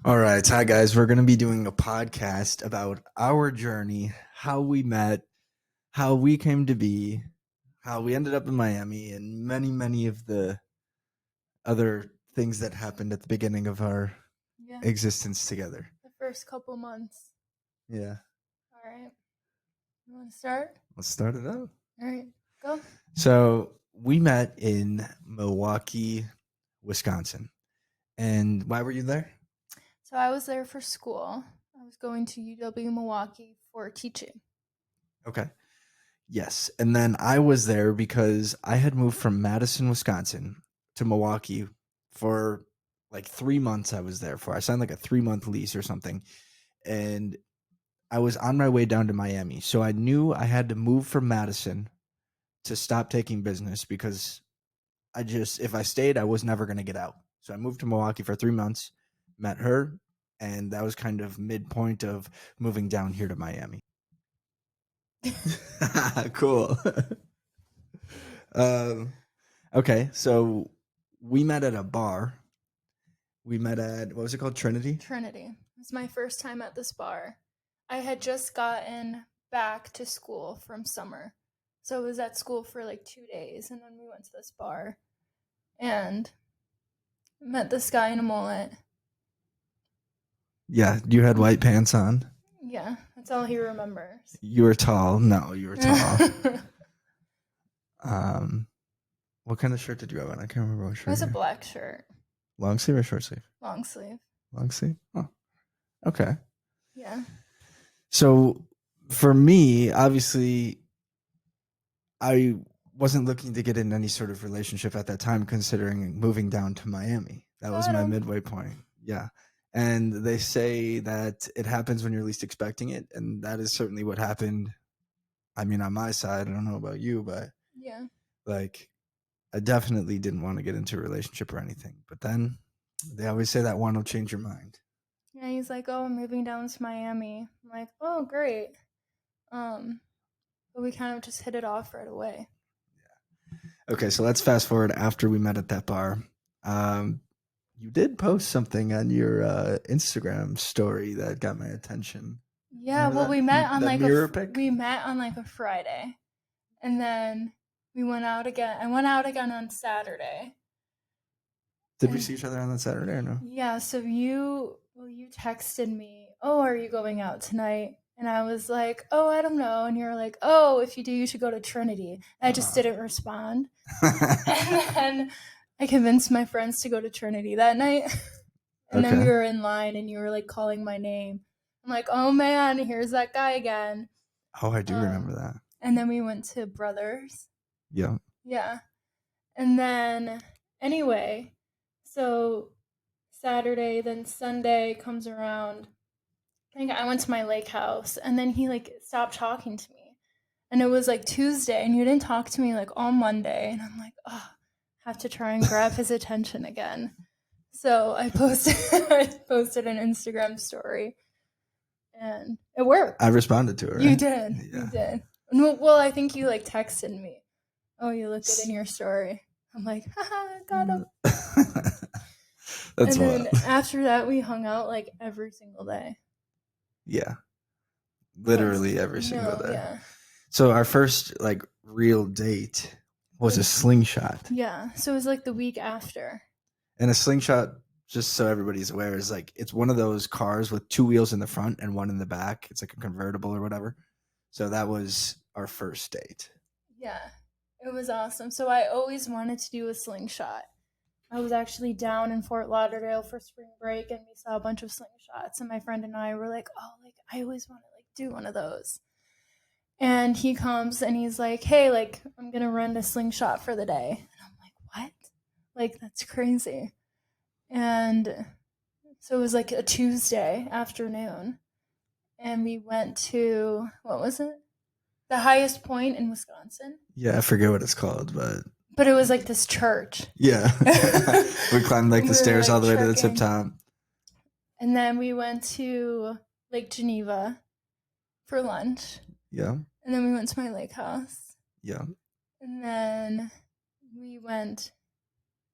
All right. Hi, guys. We're going to be doing a podcast about our journey, how we met, how we came to be, how we ended up in Miami, and many, many of the other things that happened at the beginning of our Yeah, existence together. the first couple months. Yeah. All right. You want to start? Let's start it out. All right. Go. So we met in Milwaukee, Wisconsin. And why were you there? So I was there for school. I was going to UW Milwaukee for teaching. Okay. Yes. And then I was there because I had moved from Madison, Wisconsin to Milwaukee for like 3 months. I was there for. I signed like a 3 month lease or something. And I was on my way down to Miami. So I knew I had to move from Madison to stop taking business because if I stayed, I was never going to get out. So I moved to Milwaukee for 3 months, met her, and that was kind of midpoint of moving down here to Miami. Cool. um, okay, so we met at a bar. We met at what was it called? Trinity. Trinity. It was my first time at this bar. I had just gotten back to school from summer. So I was at school for like 2 days, and then we went to this bar and met this guy in a mullet. Yeah, you had white pants on. Yeah, that's all he remembers. You were tall. No, you were tall. It Um, what kind of shirt did you have on? I can't remember what shirt. was a black shirt, Long sleeve or short sleeve? long sleeve. Long sleeve. Oh, okay. Yeah. So for me, obviously, I wasn't looking to get in any sort of relationship at that time, considering moving down to Miami. That was Got my him. midway point. Yeah. And they say that it happens when you're least expecting it. And that is certainly what happened. I mean, on my side, I don't know about you, but Yeah. like, I definitely didn't want to get into a relationship or anything. But then they always say that one will change your mind. Yeah, he's like, "Oh, I'm moving down to Miami." I'm like, "Oh, great." Um, but we kind of just hit it off right away. Okay, so let's fast forward after we met at that bar. Um, you did post something on your Instagram story that got my attention. Yeah, Remember well, we met that on that like mirror pic? we met on like a Friday, and then we went out again. I went out again on Saturday, Did we and see each other on that Saturday or no? yeah. So you texted me, "Oh, are you going out tonight?" And I was like, "Oh, I don't know." And you're like, "Oh, if you do, you should go to Trinity." And I just didn't respond. And then I convinced my friends to go to Trinity that night. And then we Okay. were in line and you were like calling my name. I'm like, oh man, here's that guy again. Oh, I do remember Um, that. and then we went to Brothers. Yeah. Yeah. And then, anyway, so Saturday, then Sunday comes around. I think I went to my lake house and then he like stopped talking to me. And it was like Tuesday and you didn't talk to me like all Monday. And I'm like, oh, have to try and grab his attention again. So I posted I posted an Instagram story and it worked. I responded to her, You right? did. You Yeah. did. Well, I think you like texted me. Oh, you look good in your story. I'm like, haha, got him. That's And then wild. after that, we hung out like every single day. Yeah. Yes. Literally every single No, day. yeah. So our first like real date was a slingshot. Yeah. So it was like the week after. And a slingshot, just so everybody's aware, is like it's one of those cars with two wheels in the front and one in the back. It's like a convertible or whatever. So that was our first date. Yeah. It was awesome. So I always wanted to do a slingshot. I was actually down in Fort Lauderdale for spring break and we saw a bunch of slingshots and my friend and I were like, "Oh, like I always want to like do one of those." And he comes and he's like, "Hey, like I'm going to run a slingshot for the day." And I'm like, "What?" Like that's crazy. And so it was like a Tuesday afternoon and we went to what was it? The highest point in Wisconsin. Yeah, I forget what it's called, But it was like this church. yeah. We climbed like We the were stairs like all the way to the tip trekking. top. And then we went to Lake Geneva for lunch. Yeah. And then we went to my lake house. Yeah. And then we went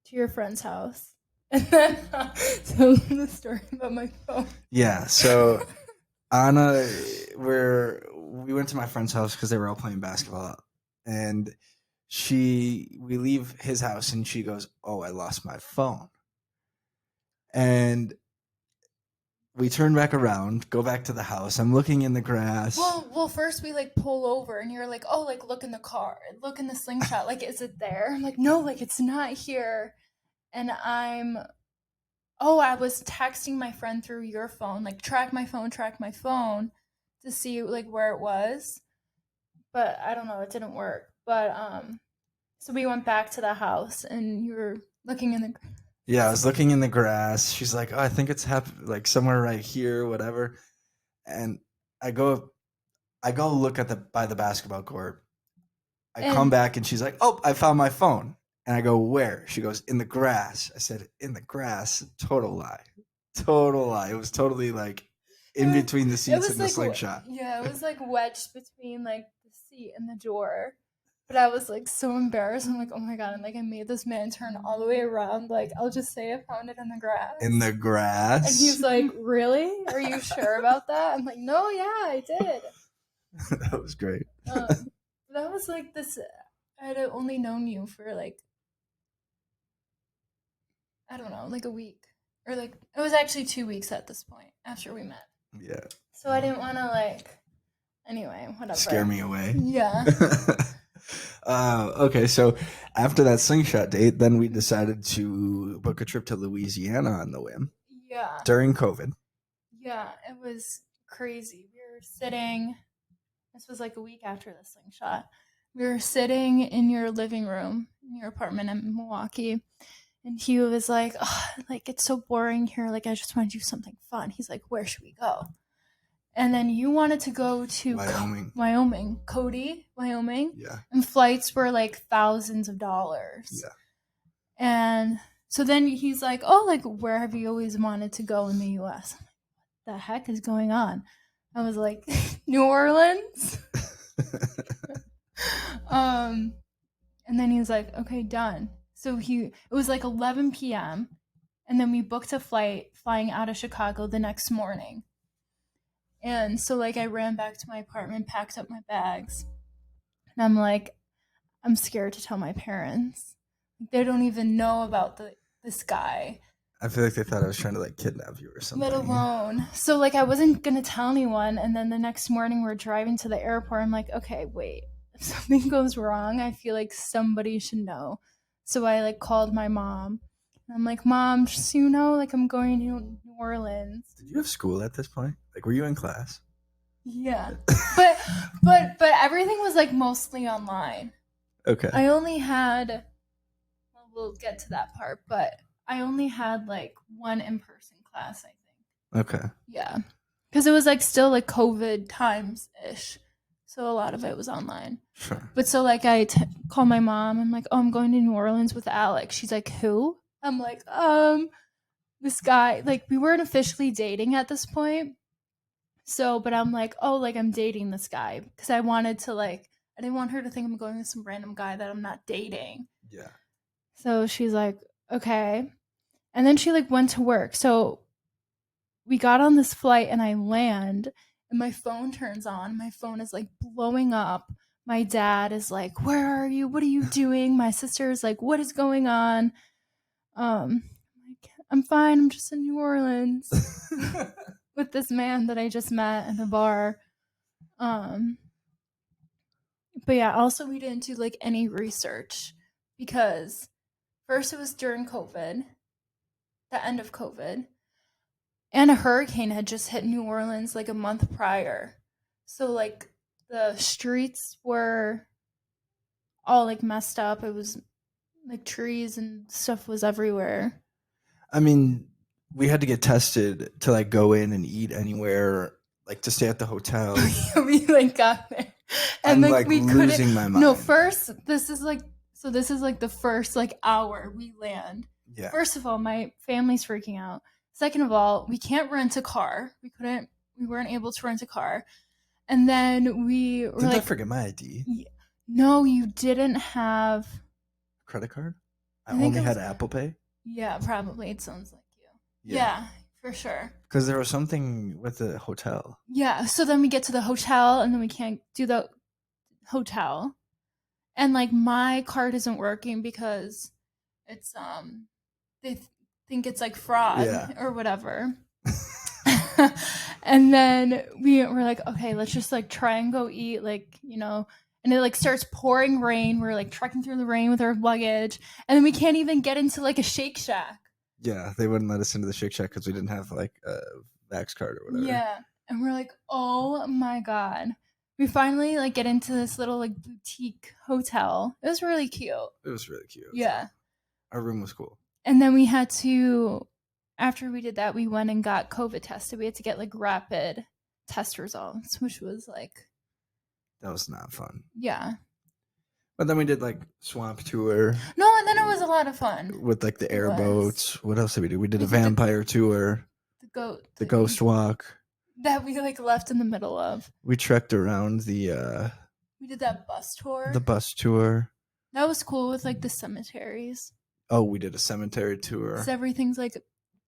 to your friend's house. And then so the story about my phone. Yeah, so Anna, we went to my friend's house because they were all playing basketball, and we leave his house, and she goes, "Oh, I lost my phone," and we turn back around, go back to the house. I'm looking in the grass. Well, first we like pull over, and you're like, "Oh, like look in the car, look in the slingshot. Like, is it there?" I'm like, "No, like it's not here." And I was texting my friend through your phone, like track my phone, to see like where it was. But I don't know, it didn't work. But so we went back to the house, and you were looking in the. Yeah, I was looking in the grass. She's like, "Oh, I think it's like somewhere right here, whatever." And I go, I go look at the by the basketball court. I come And back and she's like, "Oh, I found my phone." And I go, "Where?" She goes, "In the grass." I said, "In the grass?" Total lie. Total lie. It was totally like it in was between the it seats was and the like slingshot. yeah, it was like wedged between like the seat and the door. But I was like so embarrassed. I'm like, oh my god, and like I made this man turn all the way around. Like, I'll just say I found it in the In grass. the And grass? he's like, really? Are you sure about that? I'm like, no, yeah, I did. That was great. Um, that was like this. I'd only known you for like, I don't know, like a week. Or like, it was actually 2 weeks at this point after we met. Yeah. So I didn't want to like, anyway, Scare whatever. me away. Yeah. Okay, so after that slingshot date, then we decided to book a trip to Louisiana on the whim Yeah. during COVID. Yeah. It was crazy. We were sitting, this was like a week after the slingshot. We were sitting in your living room in your apartment in Milwaukee. And he was like, oh, like, it's so boring here. Like, I just want to do something fun. He's like, where should we go? And then you wanted to go to Wyoming. Wyoming, Cody, Wyoming. Yeah. And flights were like thousands of dollars. Yeah. And so then he's like, oh, like, where have you always wanted to go in the US? I'm like, what the heck is going on? I was like, New Orleans. um, and then he's like, okay, done. So it was like 11 p.m. And then we booked a flight flying out of Chicago the next morning. And so like I ran back to my apartment, packed up my bags, and I'm like, I'm scared to tell my parents. They don't even know about this guy, I feel like they thought I was trying to like kidnap you or let something. alone. So like I wasn't gonna tell anyone. And then the next morning we're driving to the airport. I'm like, okay, wait. If something goes wrong, I feel like somebody should know. So I like called my mom. I'm like, Mom, just so you know, like I'm going to New Orleans. Did you have school at this point? Like, were you in class? Yeah. But but everything was like mostly online. Okay. I only had, well, we'll get to that part, but I only had like one in-person class, I think. Okay. Yeah. Cuz it was like still like COVID times ish. So a lot of it was online. Sure. But so like call my mom. I'm like, "Oh, I'm going to New Orleans with Alex." She's like, "Who?" I'm like, this guy, like we weren't officially dating at this point. So, but I'm like, oh, like I'm dating this guy because I wanted to like, I didn't want her to think I'm going with some random guy that I'm not dating. Yeah. So she's like, okay. And then she like went to work. So we got on this flight and I land and my phone turns on. My phone is like blowing up. My dad is like, where are you? What are you doing? My sister is like, what is going on? Like, I'm fine. I'm just in New Orleans with this man that I just met in a bar. Um, but yeah, also we didn't do like any research because first it was during COVID, the end of COVID, and a hurricane had just hit New Orleans like a month prior. So like the streets were all like messed up. It was like trees and stuff was everywhere. I mean, we had to get tested to like go in and eat anywhere, like to stay at the hotel. We like got there and I'm like like we losing my couldn't. mind. No, first this is like, so this is like the first like hour we land. Yeah. First of all, my family's freaking out. Second of all, we can't rent a car. We weren't able to rent a car. And then we were Didn't I like, forget my ID? no, you didn't have. Credit card? I I think only it was had Apple Pay. Yeah, probably. It sounds like you. Yeah, Yeah, for sure. because there was something with the hotel. Yeah, so then we get to the hotel and then we can't do the hotel. And like my card isn't working because it's they think it's like fraud Yeah. or whatever. And then we were like, okay, let's just like try and go eat, like, and it like starts pouring rain. We're like trekking through the rain with our luggage, and then we can't even get into like a Shake Shack. Yeah, they wouldn't let us into the Shake Shack because we didn't have like a Vax card or whatever. Yeah. And we're like, oh my God. We finally like get into this little like boutique hotel. It was really cute. It was really cute. Yeah. Our room was cool. And then we had to, after we did that, we went and got COVID tested. We had to get like rapid test results, which was like, That was not fun. yeah. But then we did like swamp tour No, and then it was a lot of fun. with like the It was. airboats. What else did we do? We did We a did vampire tour, The goat. the thing ghost walk. that we like left in the middle of. We trekked around the We did that bus tour. bus tour. That was cool with like the cemeteries. Oh, we did a cemetery tour So everything's like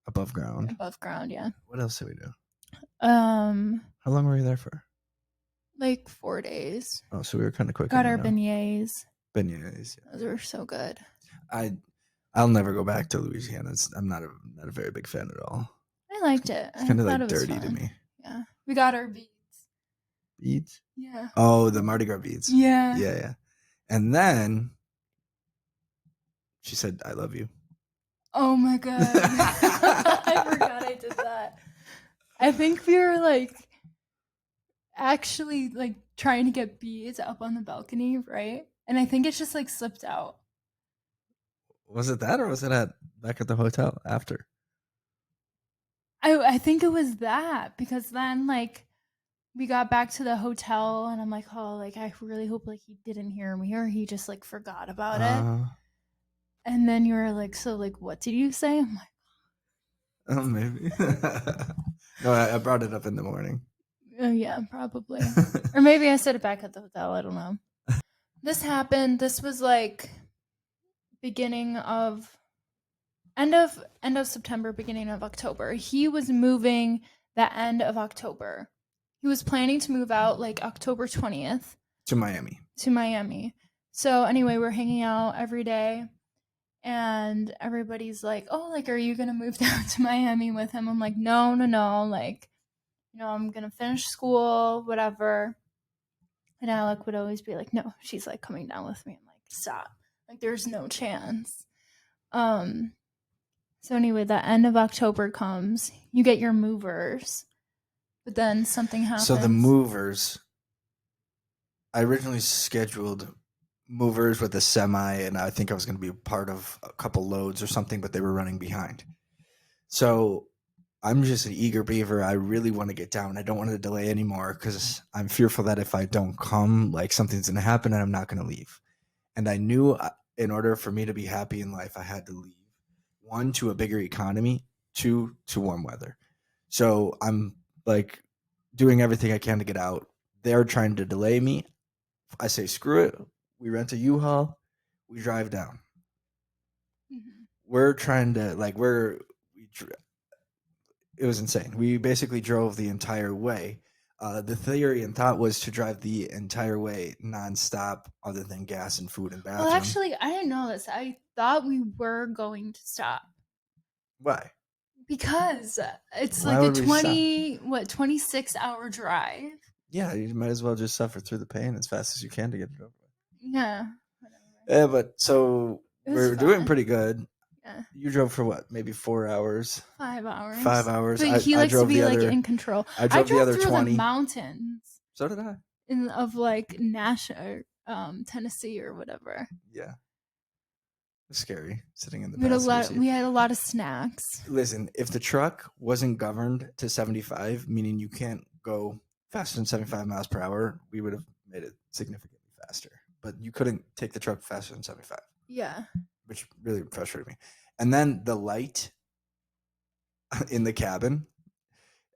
above ground. above ground, yeah. What else did we do? Um, How long were you there for? like 4 days. Oh, so we were kind of quick. Got our beignets. Beignets. Yeah. Those were so good. I'll never go back to Louisiana. I'm not a very big fan at all. I liked it. It's kind of I thought like it was dirty to fun. me. Yeah, we got our beads. Beads? Yeah. Oh, the Mardi Gras beads. Yeah. Yeah, yeah. And then she said, "I love you." Oh my God. I forgot I did that. I think we were like actually like trying to get beads up on the balcony, right? And I think it's just like slipped out. Was it that, or was it back at the hotel after? I think it was that because then like we got back to the hotel and I'm like, oh, like I really hope like he didn't hear me or he just like forgot about it. And then you were like, so like what did you say? I'm like, Oh, maybe. No, I brought it up in the morning. oh yeah, probably. Or maybe I said it back at the hotel. I don't know. This happened. This was like beginning of end of September, beginning of October. He was moving the end of October. He was planning to move out like October 20th To Miami. to Miami. So anyway, we're hanging out every day and everybody's like, "Oh, like are you going to move down to Miami with him?" I'm like, "No, no, no. Like, I'm going to finish school, whatever." And Alec would always be like, "No, she's like coming down with me." I'm like, "Stop. Like there's no chance." Um so anyway, the end of October comes. You get your movers. But then something happens. So the movers, I originally scheduled movers with a semi, and I think I was going to be part of a couple loads or something, but they were running behind. So I'm just an eager beaver. I really want to get down. I don't want to delay anymore because I'm fearful that if I don't come, like something's going to happen and I'm not going to leave. And I knew in order for me to be happy in life, I had to leave. One, to a bigger economy. Two, to warm weather. So I'm like doing everything I can to get out. They're trying to delay me. I say, screw it. We rent a U-Haul. We drive down. Mhm. We're trying to it was insane. We basically drove the entire way. The theory and thought was to drive the entire way nonstop, other than gas and food and bathroom. Well, actually, I didn't know this. I thought we were going to stop Why? Why because it's like a would we stop? 26-hour drive. Yeah, you might as well just suffer through the pain as fast as you can to get it over with. Yeah. Whatever. Yeah, but so It was we're doing fun. pretty good. Yeah. You drove for what? Maybe 4 hours. 5 hours. 5 hours. But he I likes to drove be the like other. in control. I drove the other through 20. the mountains So did I. of like Nashville, Tennessee or whatever. Yeah. It's scary sitting in the We had a passenger lot. seat. We had a lot of snacks. Listen, if the truck wasn't governed to 75, meaning you can't go faster than 75 miles per hour, we would have made it significantly faster. But you couldn't take the truck faster than 75, Yeah. which really frustrated me. And then the light in the cabin.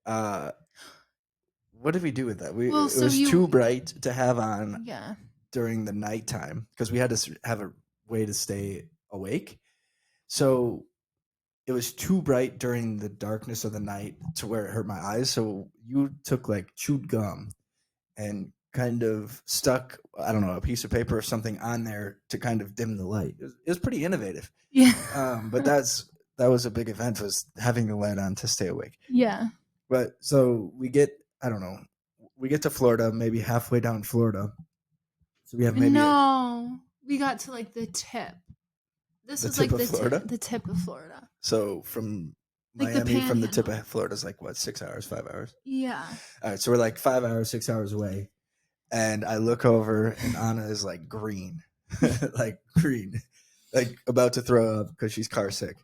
What did we do with that? It was too bright to have on Yeah. during the nighttime because we had to have a way to stay awake. So it was too bright during the darkness of the night to where it hurt my eyes. So you took like chewed gum and kind of stuck, I don't know, a piece of paper or something on there to kind of dim the light. It was pretty innovative. Yeah. But that was a big event, was having the light on to stay awake. Yeah. But so we get, I don't know, we get to Florida, maybe halfway down Florida. So we have maybe No, we got to like the tip. This the was tip like of Florida. the tip of Florida. So from Like the Miami, from the tip panhandle. of Florida is like what, 6 hours, 5 hours? Yeah. All right, so we're like 5 hours, 6 hours away, and I look over, and Anna is like green, like green, like about to throw up because she's car sick,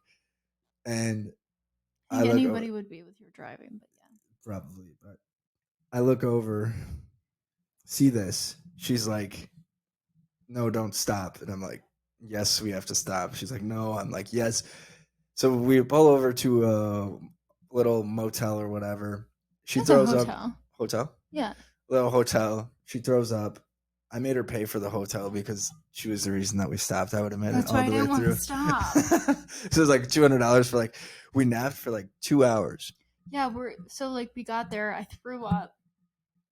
and I I think look over, anybody would be with your driving, but yeah. probably, but I look over, see this. She's like, "No, don't stop," and I'm like, "Yes, we have to stop." She's like, "No," I'm like, "Yes." So we pull over to a little motel or whatever. She That's a throws up. hotel. Hotel? Yeah. Little hotel. She throws up. I made her pay for the hotel because she was the reason that we stopped. I would have made it That's all why I the way didn't want to through. stop. So it was like $200 for like, we napped for like 2 hours. Yeah, we got there, I threw up.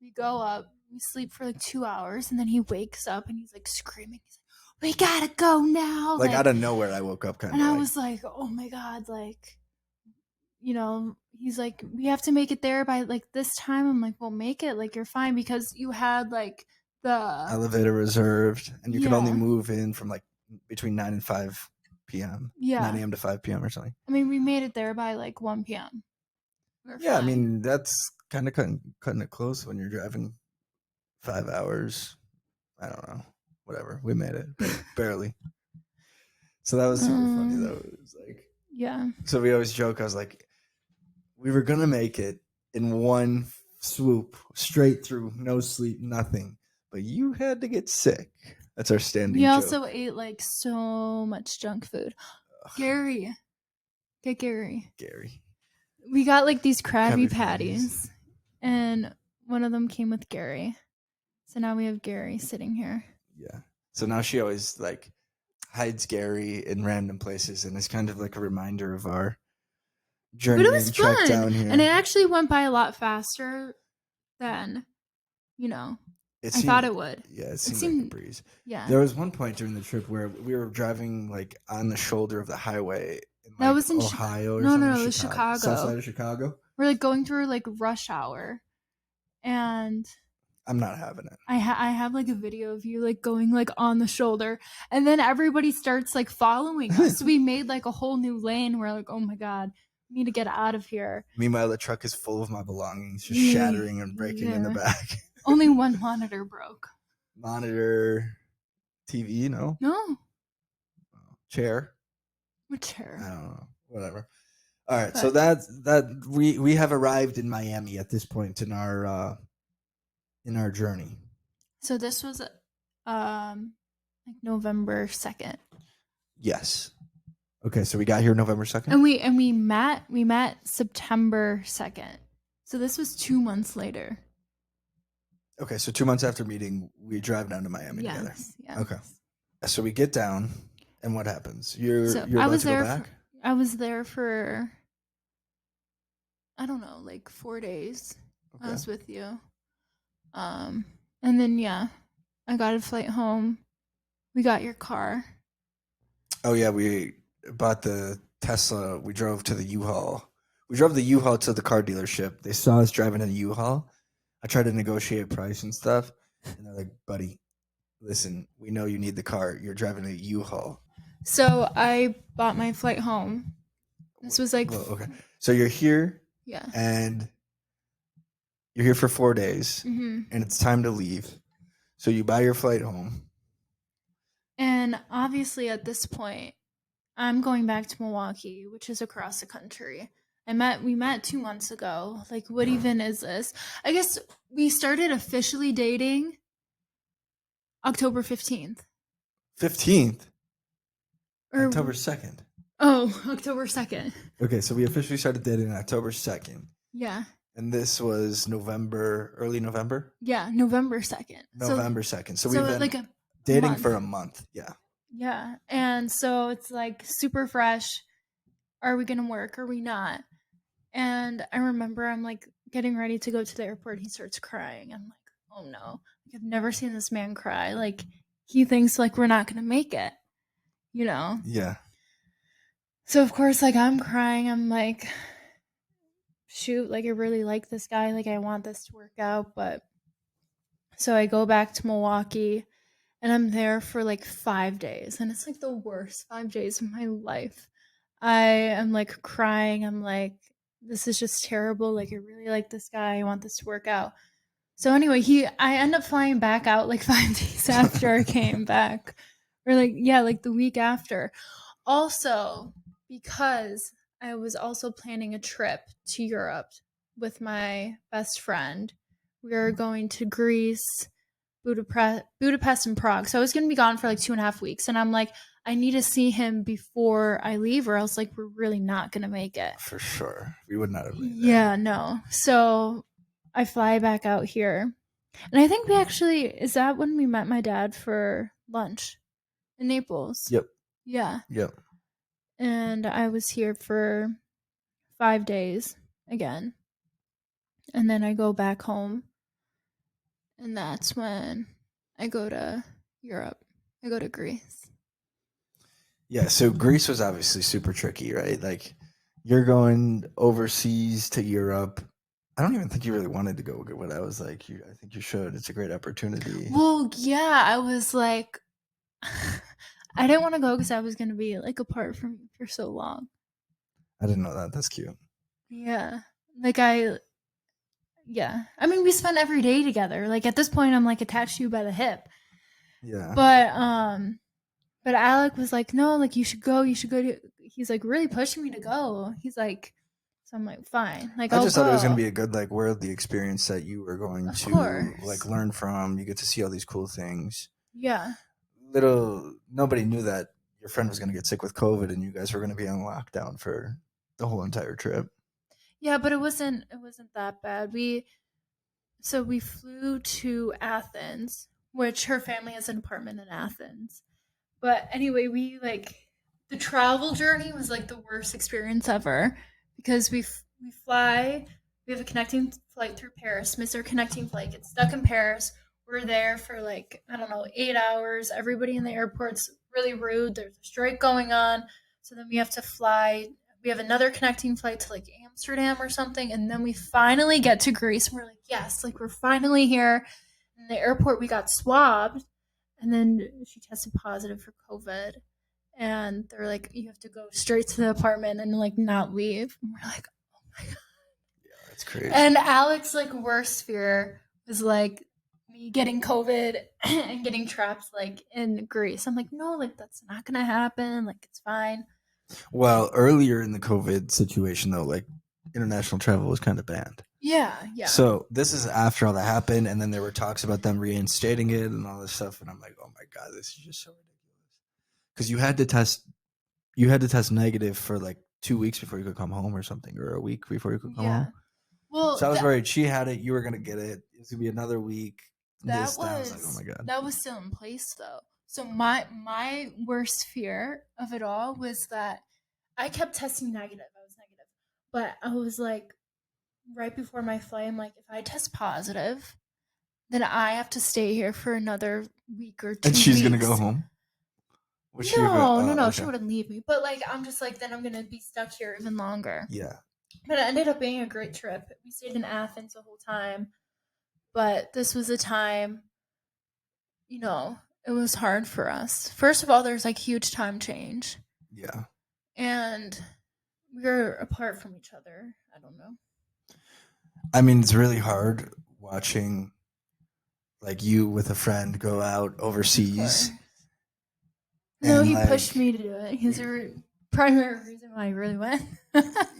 We go up, we sleep for like 2 hours, and then he wakes up and he's like screaming. He's like, "We gotta go now!" Like out of nowhere, I woke up kind and of I like, was like, "Oh my god!" Like, he's like, "We have to make it there by like this time." I'm like, "Well, make it. Like, you're fine because you had like the elevator reserved, and you can only yeah, move in from like between 9 and 5 p.m., 9 yeah." a.m. to 5 p.m. or something. I mean, we made it there by like 1 p.m. We're Yeah, I fine. mean, that's kind of cutting it close when you're driving 5 hours. I don't know. Whatever. We made it, but barely. So that was super funny though. It was like, Yeah. so we always joke. I was like, we were gonna make it in one swoop, straight through, no sleep, nothing. But you had to get sick. That's our standing We joke. also ate like so much junk food. Gary, get Gary. Gary. We got like these Krabby Krabby Patties. Patties, and one of them came with Gary. So now we have Gary sitting here. Yeah. So now she always like hides Gary in random places, and it's kind of like a reminder of our But journey it was and trek fun, down here. and it actually went by a lot faster than It I thought seemed, it would. yeah, it It seemed like a seemed, breeze. yeah. There was one point during the trip where we were driving like on the shoulder of the highway in That like was in Ohio or no, something. no, it was South side Chicago. of Chicago. We're like going through like rush hour, and I'm not having it. I have like a video of you like going like on the shoulder, and then everybody starts like following us. So we made like a whole new lane. We're like, oh my god, we need to get out of here. Meanwhile, the truck is full of my belongings, just shattering and breaking in the back. Only one monitor broke. Monitor, TV, no No, chair. what I chair? don't know. Whatever. All right, so But that we have arrived in Miami at this point in our journey. so this was like November 2nd. Yes. Okay, so we got here November 2nd. And we met September 2nd. So this was 2 months later. Okay, so 2 months after meeting, we drive down to Miami together. Yes. Okay. So we get down, and what happens? You're So you're I about was to go there back? I was there for I don't know, like 4 days. I Okay. was with you. And then yeah, I got a flight home. We got your car. Oh yeah, we bought the Tesla. We drove to the U-Haul. We drove the U-Haul to the car dealership. They saw us driving a U-Haul. I tried to negotiate price and stuff, and they're like, "Buddy, listen, we know you need the car. You're driving a U-Haul." So I bought my flight home. This was like Well, okay. So you're here, yeah. and you're here for 4 days, Mm-hmm. and it's time to leave. So you buy your flight home. And obviously at this point, I'm going back to Milwaukee, which is across the country. We met 2 months ago. Like, what even is this? I guess we started officially dating October 15th. 15th, Or October 2nd. October 2nd. Okay, so we officially started dating on October 2nd. Yeah. And this was November, early November? Yeah, November 2nd. November 2nd. So So we've been like a dating month. for a month. Yeah. Yeah. And so it's like super fresh. Are we gonna work? Are we not? And I remember I'm like getting ready to go to the airport. He starts crying. I'm like, oh no. Like, I've never seen this man cry. Like he thinks like we're not gonna make it, you know? Yeah. So of course, like I'm crying. I'm like, shoot, like I really like this guy. Like I want this to work out. But so I go back to Milwaukee and I'm there for like 5 days. And it's like the worst 5 days of my life. I am like crying. I'm like, this is just terrible. Like I really like this guy. I want this to work out. So anyway, I end up flying back out like 5 days after I came back. Or like yeah, like the week after. Also, because I was also planning a trip to Europe with my best friend. We were going to Greece, Budapest and Prague. So I was going to be gone for like 2.5 weeks. And I'm like, I need to see him before I leave, or else like we're really not going to make it. For sure. We would not have made that. Yeah, no. So I fly back out here. And I think we actually, is that when we met my dad for lunch in Naples? Yep. Yeah. Yep. And I was here for 5 days again. And then I go back home. And that's when I go to Europe. I go to Greece. Yeah, so Greece was obviously super tricky, right? Like you're going overseas to Europe. I don't even think you really wanted to go, but I was like, I think you should. It's a great opportunity. Well, yeah, I was like, I didn't want to go because I was going to be like apart from you for so long. I didn't know that. That's cute. Yeah. Like, yeah. I mean, we spent every day together. Like, at this point, I'm like attached to you by the hip. Yeah. But Alec was like, no, like, you should go. You should go to, he's like really pushing me to go. He's like, so I'm like, fine. Like, I I'll just thought it was going to go. be a good like worldly experience that you were going Of to like course. learn from. You get to see all these cool things. Yeah. Little nobody knew that your friend was going to get sick with COVID and you guys were going to be on lockdown for the whole entire trip. Yeah, but it wasn't that bad. We flew to Athens, which her family has an apartment in Athens. But anyway, the travel journey was like the worst experience ever because we fly, we have a connecting flight through Paris, miss our connecting flight, get stuck in Paris. We're there for like I don't know 8 hours. Everybody in the airport's really rude. There's a strike going on, so then we have to fly. We have another connecting flight to like Amsterdam or something, and then we finally get to Greece. We're like, yes, like we're finally here. In the airport, we got swabbed, and then she tested positive for COVID. And they're like, you have to go straight to the apartment and like not leave. And we're like, oh my god. That's crazy. And Alex's like worst fear was like me getting COVID and getting trapped like in Greece. I'm like, no, like that's not gonna happen. Like it's fine. Well, earlier in the COVID situation though, like international travel was kind of banned. Yeah, yeah, So this is after all that happened, and then there were talks about them reinstating it and all this stuff, and I'm like, oh my god, this is just so ridiculous. Because you had to test negative for like 2 weeks before you could come home or something, or a week before you could come yeah. home. Well, So I was worried she had it, you were gonna get it. It's gonna be another week. that I was like, oh was my god. that was still in place though. So my worst fear of it all was that I kept testing negative. I was negative. But I was like right before my flight, I'm like, if I test positive, then I have to stay here for another week or And two she's gonna go weeks. home. Was she? No, no, no, she Okay. wouldn't leave me. But like I'm just like then I'm gonna be stuck here even longer. Yeah. But it ended up being a great trip. We stayed in Athens the whole time. But this was a time it was hard for us. First of all, there's like huge time change, Yeah. and we were apart from each other. I don't know. I mean, it's really hard watching like you with a friend go out Of course. overseas No, and he pushed like me to do it. He's the primary reason why I really went.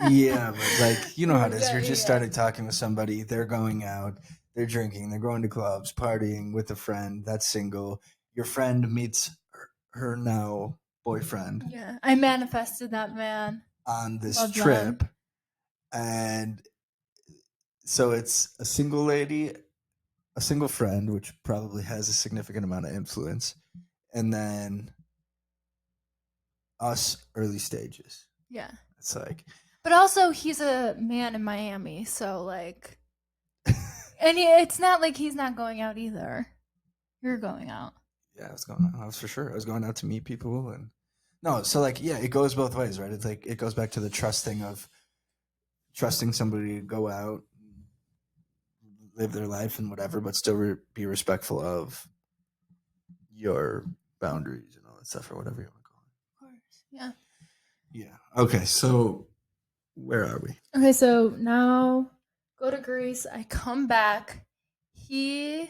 yeah, but like you know how it is. Yeah, You're yeah, just yeah. started talking with somebody, they're going out, they're drinking, they're going to clubs, partying with a friend that's single. Your friend meets her now boyfriend Yeah, I manifested that man. on this Love them. trip, and so it's a single lady, a single friend, which probably has a significant amount of influence, and then us early stages. Yeah. It's like, But also, he's a man in Miami, so like, and it's not like he's not going out either. You're going out. yeah, I was going out. I was for sure. I was going out to meet people and no. So like, yeah, it goes both ways, right? It's like it goes back to the trusting of trusting somebody to go out, live their life and whatever, but still be respectful of your boundaries and all that stuff or whatever you want to call Of course. Yeah. it. Yeah. Okay. So where are we? Okay, so now go to Greece. I come back. He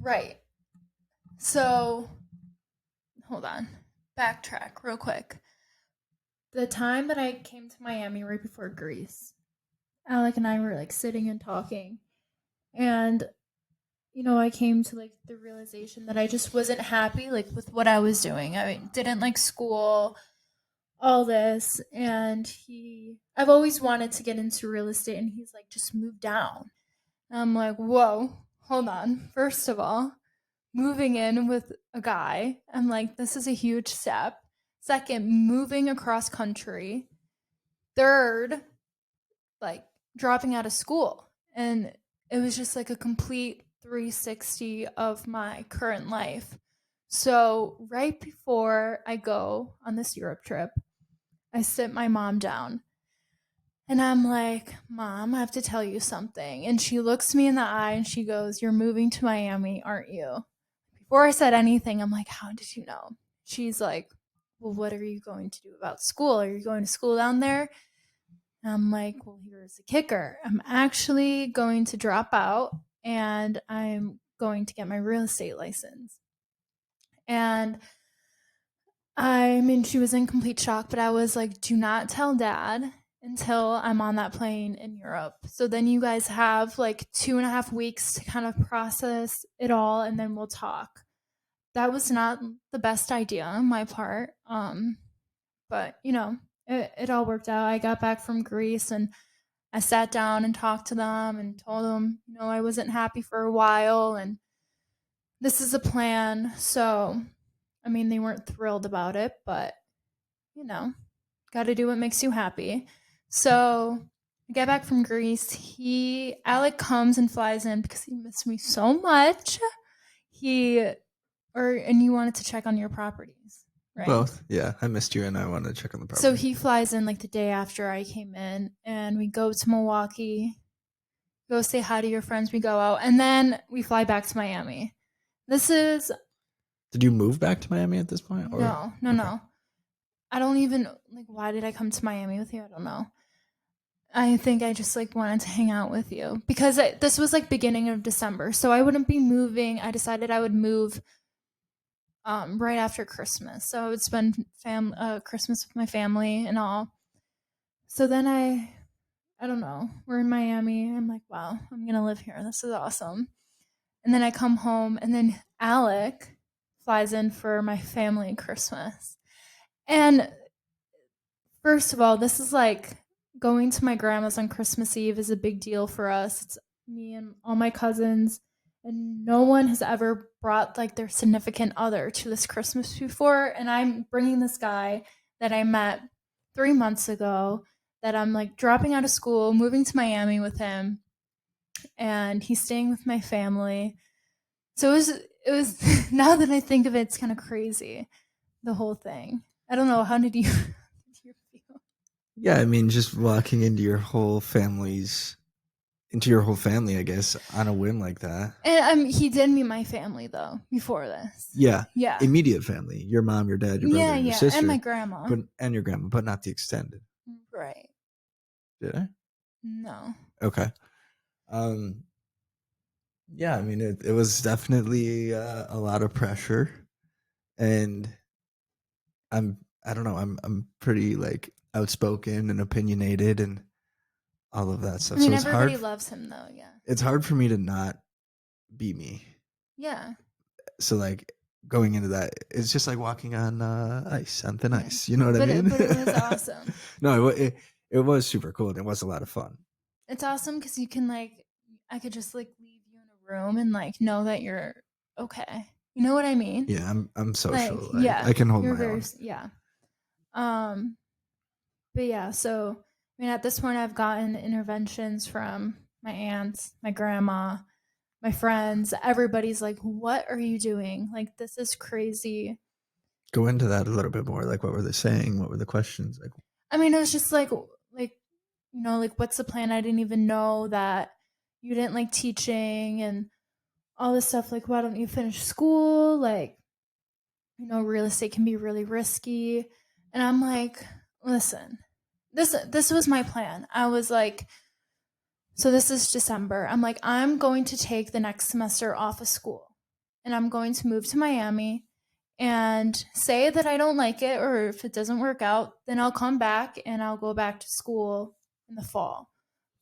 right. So hold on. Backtrack real quick. The time that I came to Miami right before Greece, Alec and I were like sitting and talking, and I came to like the realization that I just wasn't happy like with what I was doing. I didn't like school, all this, and I've always wanted to get into real estate, and he's like, just move down. And I'm like, whoa, hold on. First of all, moving in with a guy, I'm like, this is a huge step. Second, moving across country. Third, like dropping out of school. And it was just like a complete 360 of my current life. So, right before I go on this Europe trip, I sit my mom down and I'm like, Mom, I have to tell you something. And she looks me in the eye and she goes, You're moving to Miami, aren't you? Before I said anything, I'm like, How did you know? She's like, Well, what are you going to do about school? Are you going to school down there? And I'm like, Well, here's the kicker. I'm actually going to drop out and I'm going to get my real estate license. And I mean, she was in complete shock, but I was like, do not tell dad until I'm on that plane in Europe. So then you guys have like 2.5 weeks to kind of process it all and then we'll talk. That was not the best idea on my part. But it all worked out. I got back from Greece and I sat down and talked to them and told them, I wasn't happy for a while and this is a plan. So, I mean, they weren't thrilled about it, but you know, got to do what makes you happy. So I get back from Greece. Alec comes and flies in because he missed me so much. He and you wanted to check on your properties, right? Both. Yeah, I missed you, and I wanted to check on the So property. he flies in like the day after I came in, and we go to Milwaukee, go say hi to your friends. We go out, and then we fly back to Miami. This is Did you move back to Miami at this point, or no, no, okay? no. I don't even like. Why did I come to Miami with you? I don't know. I think I just like wanted to hang out with you because this was like beginning of December, so I wouldn't be moving. I decided I would move right after Christmas, so I would spend Christmas with my family and all. So then I don't know. We're in Miami. I'm like, wow, I'm gonna live here. This is awesome. And then I come home, and then Alec flies in for my family Christmas. And first of all, this is like going to my grandma's on Christmas Eve is a big deal for us. It's me and all my cousins, and no one has ever brought like their significant other to this Christmas before. And I'm bringing this guy that I met 3 months ago that I'm like dropping out of school, moving to Miami with him, and he's staying with my family. So it was now that I think of it, it's kind of crazy, the whole thing. I don't know. How did you, did you feel? Yeah, I mean, just walking into your whole family, I guess, on a whim like that. And he did meet my family though before this. Yeah, Yeah, immediate family, your mom, your dad, your brother, yeah, and your yeah, and my sister, grandma. but and your grandma, but not the extended. Right? Did I? No. Okay. Um. Yeah, I mean, it was definitely a lot of pressure, and I don't know, I'm pretty like outspoken and opinionated and all of that I stuff. mean, So everybody loves him though. Yeah. it's hard for me to not be me. Yeah. So like going into that, it's just like walking on ice, on thin Yeah. ice. You know what I But mean? it was awesome. No, it was super cool and it was a lot of fun. It's awesome because you can like I could just like leave you in a room and like know that you're okay. You know what I mean? Yeah, I'm Like social. yeah, I can hold you're my very own. yeah. Um But yeah, so I mean, at this point, I've gotten interventions from my aunts, my grandma, my friends. Everybody's like, "What are you doing? Like, this is crazy." Go into that a little bit more. Like, what were they saying? What were the questions? Like, I mean, it was just like like what's the plan? I didn't even know that you didn't like teaching and all this stuff. Like, why don't you finish school? Like, real estate can be really risky. And I'm like, listen, this was my plan. I was like, so this is December. I'm like, I'm going to take the next semester off of school and I'm going to move to Miami and say that I don't like it, or if it doesn't work out, then I'll come back and I'll go back to school in the fall.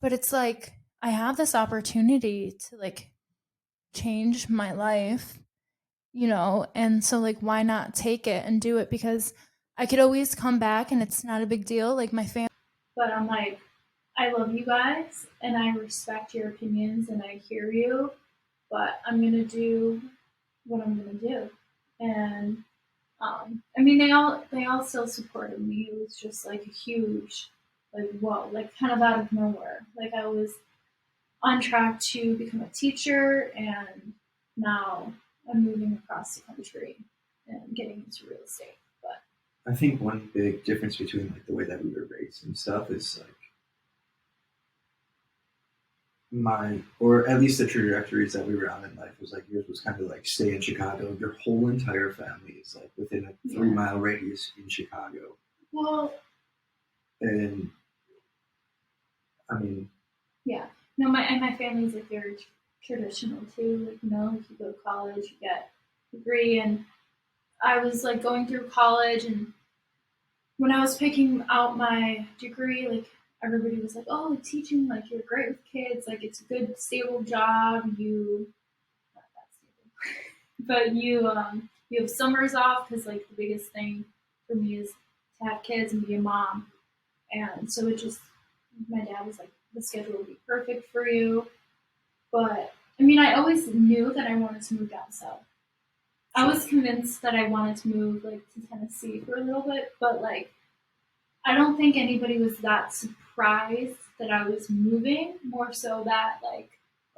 But it's like I have this opportunity to like change my life, and so like why not take it and do it, because I could always come back and it's not a big deal, like my family. But I'm like, I love you guys and I respect your opinions and I hear you, but I'm gonna do what I'm gonna do. And I mean, they all still supported me. It was just like a huge, like whoa, like kind of out of nowhere. Like I was on track to become a teacher, and now I'm moving across the country and getting into real estate. But I think one big difference between like the way that we were raised and stuff is like my, or at least the trajectories that we were on in life was like yours was kind of like stay in Chicago. Your whole entire family is like within a 3 mile radius in Chicago. Well, and I mean, yeah, no, my family's like very traditional too. Like like you go to college, you get a degree, and I was like going through college, and when I was picking out my degree, like everybody was like, "Oh, like, teaching, like you're great with kids, like it's a good stable job. You not that stable, but you have summers off because like the biggest thing for me is to have kids and be a mom, and so it just my dad was like, the schedule would be perfect for you." But I mean, I always knew that I wanted to move down south. I was convinced that I wanted to move like to Tennessee for a little bit, but like I don't think anybody was that surprised that I was moving. More so that like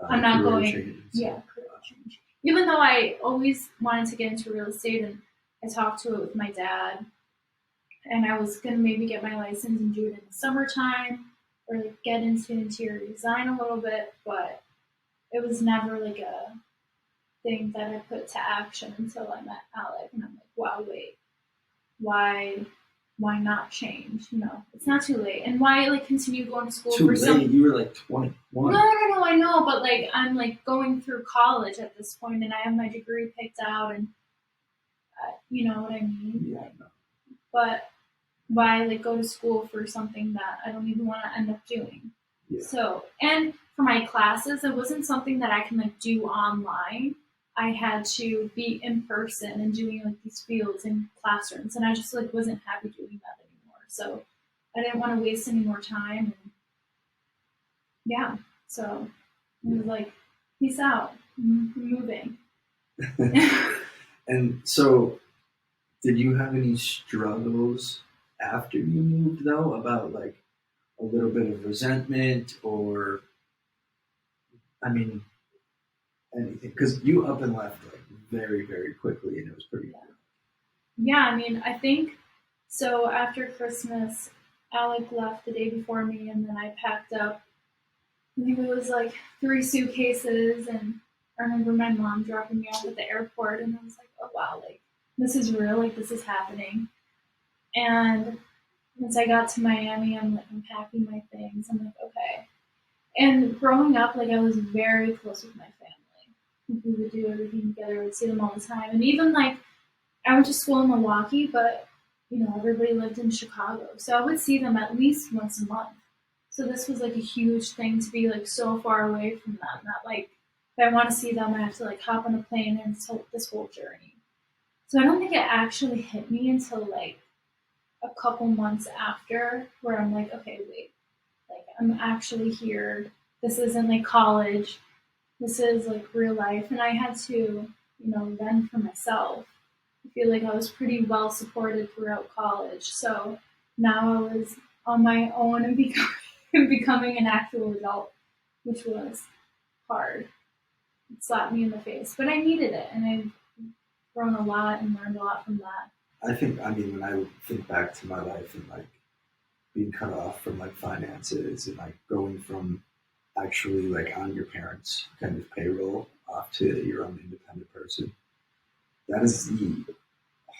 I'm not going. Change. Yeah, career change. Even though I always wanted to get into real estate, and I talked to it with my dad, and I was gonna maybe get my license and do it in the summertime, or like get into interior design a little bit, but it was never like a thing that I put to action until I met Alec, and I'm like, wow, wait, why why not change? It's not too late. And why like continue going to school too for some? You were like 21. No, I know, but like I'm like going through college at this point, and I have my degree picked out, and you know what I mean. Yeah, no. But why like go to school for something that I don't even want to end up doing? Yeah. So, and for my classes, it wasn't something that I can like do online. I had to be in person and doing like these fields in classrooms, and I just like wasn't happy doing that anymore. So I didn't want to waste any more time. And yeah, so I was like, peace out, I'm moving. And so, did you have any struggles after you moved though, about like a little bit of resentment, or I mean anything? Because you up and left like very, very quickly, and it was pretty hard. Yeah, I mean, I think so. After Christmas, Alec left the day before me, and then I packed up. I think it was like 3 suitcases, and I remember my mom dropping me off at the airport, and I was like, "Oh wow, like this is real, like this is happening." And once I got to Miami, I'm like unpacking my things. I'm like, okay. And growing up, like I was very close with my family. We would do everything together. We'd see them all the time, and even like I went to school in Milwaukee, but everybody lived in Chicago, so I would see them at least once a month. So this was like a huge thing to be like so far away from them that like if I want to see them, I have to like hop on a plane and this whole journey. So I don't think it actually hit me until like a couple months after, where I'm like, okay, wait, like I'm actually here. This isn't like college. This is like real life, and I had to, learn for myself. I feel like I was pretty well supported throughout college. So now I was on my own and becoming an actual adult, which was hard. It slapped me in the face, but I needed it, and I've grown a lot and learned a lot from that. I think, I mean, when I think back to my life and like being cut off from like finances and like going from actually like on your parents' kind of payroll off to your own independent person, that is the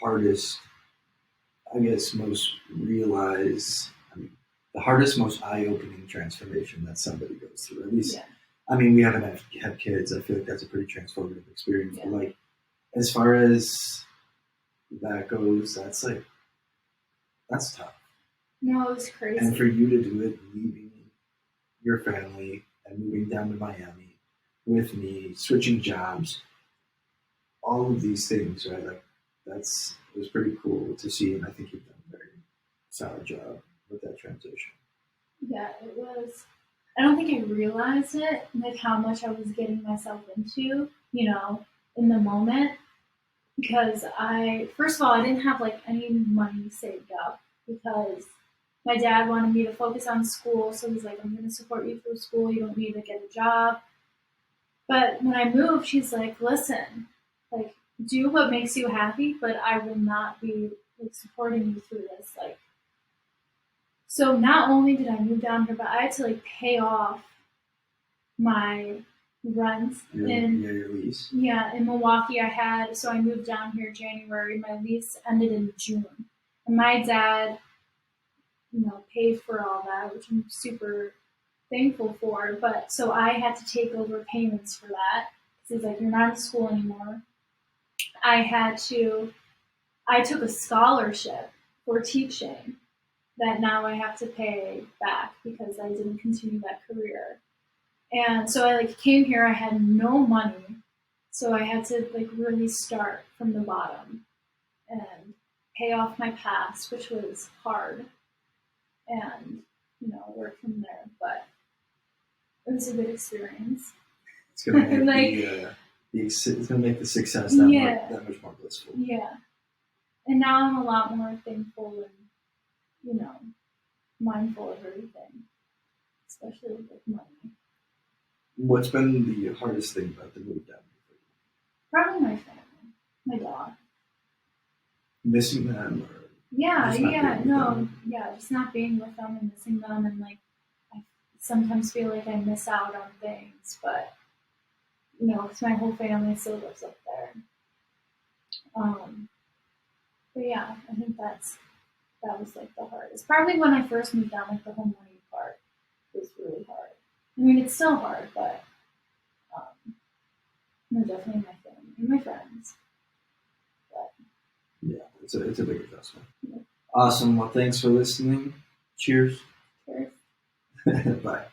hardest, I guess, most realize, I mean, the hardest, most eye-opening transformation that somebody goes through. At least, Yeah. I mean, we haven't had kids. I feel like that's a pretty transformative experience. Yeah. But like, as far as that goes, that's like that's tough. No, it was crazy. And for you to do it, leaving your family and moving down to Miami with me, switching jobs, all of these things, right? Like that's it was pretty cool to see, and I think you've done a very solid job with that transition. Yeah, it was. I don't think I realized it, like how much I was getting myself into, in the moment. Because first of all, I didn't have like any money saved up because my dad wanted me to focus on school. So he's like, I'm going to support you through school. You don't need to get a job. But when I moved, she's like, listen, like, do what makes you happy, but I will not be like supporting you through this. Like, so not only did I move down here, but I had to like pay off my rent Your lease. Yeah, in Milwaukee. I moved down here January. My lease ended in June, and my dad, paid for all that, which I'm super thankful for. But so I had to take over payments for that because he's like, you're not in school anymore. I had to. I took a scholarship for teaching that now I have to pay back because I didn't continue that career. And so I like came here, I had no money. So I had to like really start from the bottom and pay off my past, which was hard, and work from there. But it was a good experience. It's gonna make like, it's gonna make the success that much more blissful. Yeah. And now I'm a lot more thankful and, mindful of everything, especially with money. What's been the hardest thing about the move down? Probably my family, my dog. Missing them, or just not being with them and missing them, and like I sometimes feel like I miss out on things, but because my whole family still lives up there. But yeah, I think that was like the hardest. Probably when I first moved down, like the whole money part was really hard. I mean, it's still hard, but no, definitely my family and my friends. But yeah, it's a big adjustment. Yeah. Awesome. Well, thanks for listening. Cheers. Cheers. Bye.